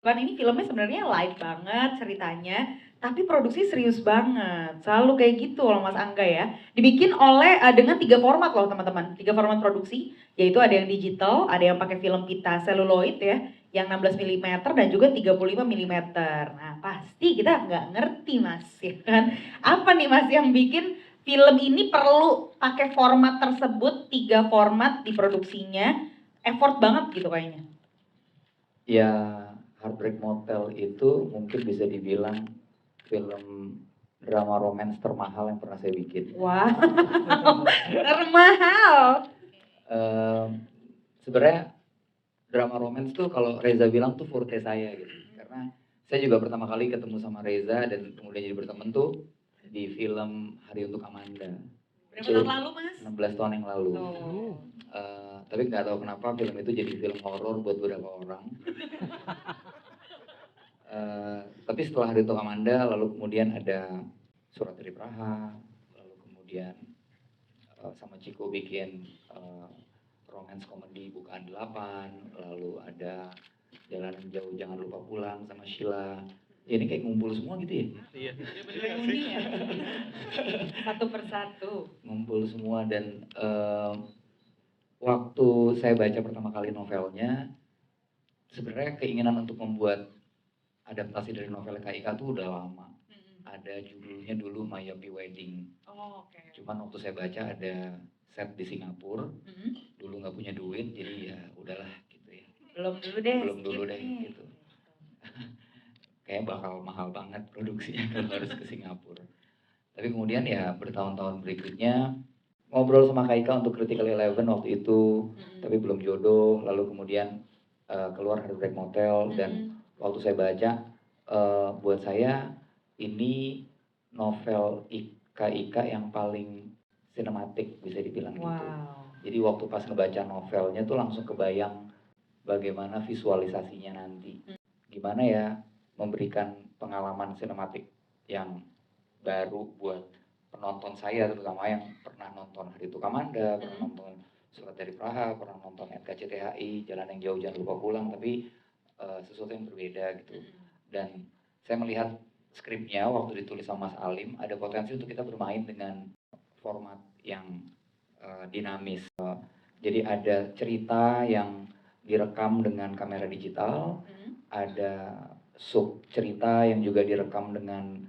Kan ini filmnya sebenarnya light banget ceritanya, tapi produksi serius banget. Selalu kayak gitu loh Mas Angga ya. Dibikin oleh dengan 3 format loh teman-teman. 3 format produksi, yaitu ada yang digital, ada yang pakai film pita seluloid ya, yang 16 milimeter dan juga 35 milimeter. Nah, pasti kita nggak ngerti Mas, ya kan. Apa nih Mas yang bikin film ini perlu pakai format tersebut, 3 format di produksinya, effort banget gitu kayaknya? Ya, Heartbreak Motel itu mungkin bisa dibilang film drama romance termahal yang pernah saya bikin. Wow, termahal. Sebenarnya drama romance tuh kalau Reza bilang tuh forte saya gitu. Karena saya juga pertama kali ketemu sama Reza dan kemudian jadi berteman tuh di film Hari Untuk Amanda. Berapa Itu tahun lalu Mas? 16 tahun yang lalu. Oh. Tapi nggak tahu kenapa film itu jadi film horor buat beberapa orang. Tapi setelah Hari Untuk Amanda, lalu kemudian ada Surat dari Praha, lalu kemudian sama Ciko bikin romance komedi Bukaan 8, lalu ada Jalanan Jauh Jangan Lupa Pulang sama Sheila. Ya, ini kayak ngumpul semua gitu ya? Iya, reuni ya. Satu persatu. Ngumpul semua dan waktu saya baca pertama kali novelnya, sebenarnya keinginan untuk membuat adaptasi dari novel Kak Ika tuh udah lama. Ada judulnya dulu My Yuppie Wedding. Oh, oke. Cuman waktu saya baca ada set di Singapura, dulu nggak punya duit, jadi ya udahlah gitu ya. Belum dulu deh gitu. Kayak bakal mahal banget produksinya kalau harus ke Singapura. Tapi kemudian ya bertahun-tahun berikutnya ngobrol sama Kak Ika untuk Critical Eleven waktu itu, tapi belum jodoh. Lalu kemudian keluar Heartbreak Motel dan waktu saya baca, buat saya ini novel Kak Ika yang paling sinematik bisa dibilang gitu. Jadi waktu pas ngebaca novelnya tuh langsung kebayang bagaimana visualisasinya nanti. Gimana ya memberikan pengalaman sinematik yang baru buat penonton saya, terutama yang pernah nonton Hari Untuk Amanda, pernah nonton Surat dari Praha, pernah nonton NKCTHI, Jalan yang Jauh Jangan Lupa Pulang, tapi sesuatu yang berbeda gitu. Dan saya melihat skripnya waktu ditulis sama Mas Alim, ada potensi untuk kita bermain dengan format yang dinamis. Jadi ada cerita yang direkam dengan kamera digital, ada sub cerita yang juga direkam dengan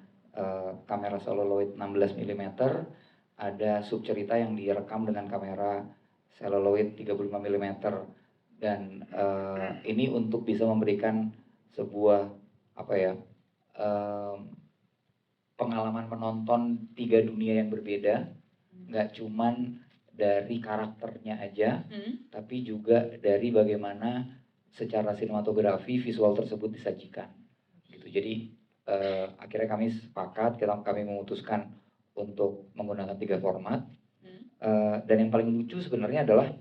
kamera celluloid 16 mm, ada sub cerita yang direkam dengan kamera celluloid 35 mm, dan ini untuk bisa memberikan sebuah apa ya pengalaman menonton 3 dunia yang berbeda, nggak cuman dari karakternya aja, tapi juga dari bagaimana secara sinematografi visual tersebut disajikan gitu. Jadi akhirnya kami sepakat, kami memutuskan untuk menggunakan 3 format. Dan yang paling lucu sebenarnya adalah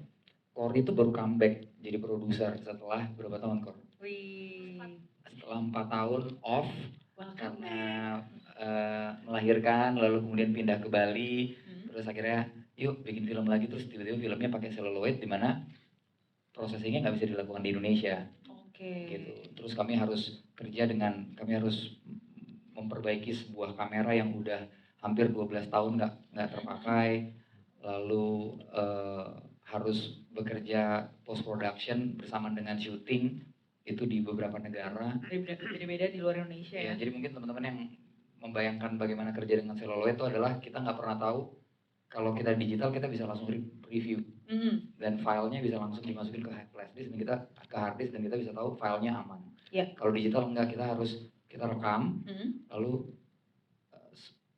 Kor itu baru comeback jadi produser setelah berapa tahun, Kor? Setelah 4 tahun off karena melahirkan, lalu kemudian pindah ke Bali, terus akhirnya yuk bikin film lagi, terus tiba-tiba filmnya pakai celluloid di mana prosesingnya nggak bisa dilakukan di Indonesia. Gitu. Terus kami harus memperbaiki sebuah kamera yang udah hampir 12 tahun nggak terpakai, lalu harus bekerja post production bersama dengan syuting itu di beberapa negara. Beda-beda di luar Indonesia ya. Jadi mungkin teman-teman yang membayangkan bagaimana kerja dengan celluloid itu adalah kita nggak pernah tahu kalau kita digital kita bisa langsung review dan filenya bisa langsung dimasukin ke flash disk dan kita ke hard disk dan kita bisa tahu filenya aman. Kalau digital enggak, kita rekam, lalu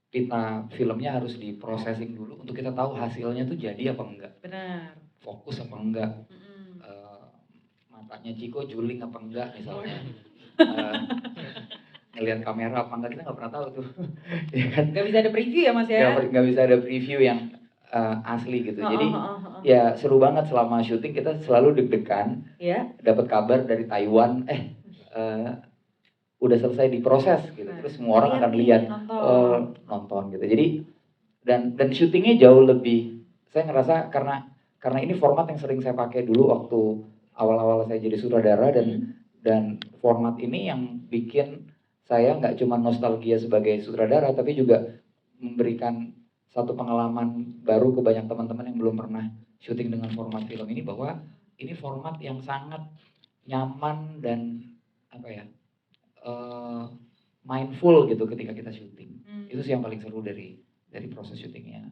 pita filmnya harus diprocessing dulu untuk kita tahu hasilnya tuh jadi apa enggak. Benar. Fokus apa enggak. Matanya Ciko juling apa enggak misalnya. Ngelihat kamera apa enggak kita nggak pernah tahu tuh. Ya kan? Nggak bisa ada preview ya Mas ya? Nggak bisa ada preview yang asli gitu. Jadi ya seru banget selama syuting, kita selalu deg-degan. Dapat kabar dari Taiwan, udah selesai diproses gitu. Terus semua orang akan lihat nonton gitu. Jadi dan syutingnya jauh lebih, saya ngerasa karena ini format yang sering saya pakai dulu waktu awal-awal saya jadi sutradara, dan Dan format ini yang bikin saya nggak cuma nostalgia sebagai sutradara, tapi juga memberikan satu pengalaman baru ke banyak teman-teman yang belum pernah syuting dengan format film ini, bahwa ini format yang sangat nyaman dan apa ya, mindful gitu ketika kita syuting. Itu sih yang paling seru dari proses syutingnya.